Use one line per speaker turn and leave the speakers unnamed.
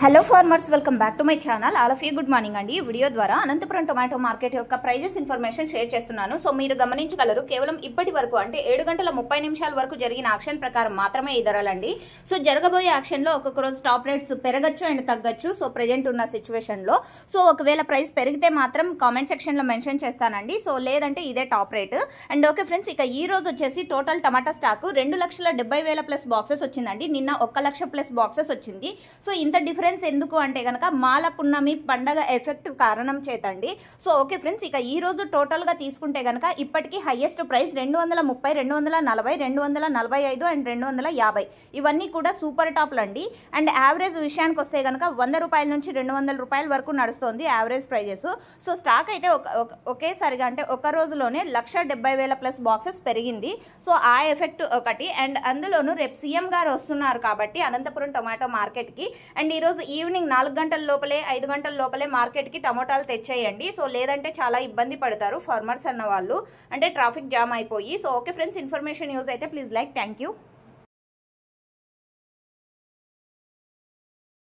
Hello farmers, welcome back to my channel. All of you good morning అండి. ఈ video ద్వారా Anantapuram tomato market యొక్క prices information share చేస్తున్నాను. So మీరు గమనించగలరు, కేవలం ఇప్పటి వరకు అంటే 7:30 వరకు జరిగిన యాక్షన్ ప్రకారం మాత్రమే ఈ ధరలండి. సో జరగబోయే యాక్షన్ లో ఒక్కొక్క రోజు టాప్ రేట్స్ పెరగచ్చు అండ్ తగ్గచ్చు. సో ప్రెజెంట్ ఉన్న సిచ్యువేషన్ లో సో ఒకవేళ ప్రైస్ పెరిగితే మాత్రం కామెంట్ సెక్షన్ లో మెన్షన్ చేస్తానండి. సో లేదంటే ఇదే top rate. And okay friends, ఇక ఈ రోజు వచ్చేసి total tomato stock 2,70,000 plus boxes వచ్చిందండి. నిన్న 1,00,000 ప్లస్ బాక్సెస్ వచ్చింది. సో ఇంత డిఫరెన్స్ ఎందుకు అంటే కనుక మాల పున్నమి పండగ ఎఫెక్ట్ కారణం చేతండి. సో ఓకే ఫ్రెండ్స్, ఇక ఈ రోజు టోటల్ గా తీసుకుంటే కనుక ఇప్పటికీ హైయెస్ట్ ప్రైస్ 230, 240, 245 అండ్ 250 ఇవన్నీ కూడా సూపర్ టాప్లు అండి. అండ్ యావరేజ్ విషయానికి వస్తే కనుక 100 రూపాయల నుంచి 200 రూపాయల వరకు నడుస్తుంది యావరేజ్ ప్రైజెస్. సో స్టాక్ అయితే ఒకేసారిగా అంటే ఒక రోజులోనే 1,70,000 ప్లస్ బాక్సెస్ పెరిగింది. సో ఆ ఎఫెక్ట్ ఒకటి. అండ్ అందులోనూ రేపు సీఎం గారు వస్తున్నారు కాబట్టి అనంతపురం టొమాటో మార్కెట్ కి. అండ్ ఈరోజు ఈవినింగ్ 4 గంటల లోపలే 5 గంటల లోపలే మార్కెట్ కి టమోటాలు తెచ్చేయండి. సో లేదంటే చాలా ఇబ్బంది పడతారు ఫార్మర్స్ అన్న వాళ్ళు, అంటే ట్రాఫిక్ జామ్ అయిపోయి. So okay friends, information use అయితే ప్లీజ్ లైక్. Thank you.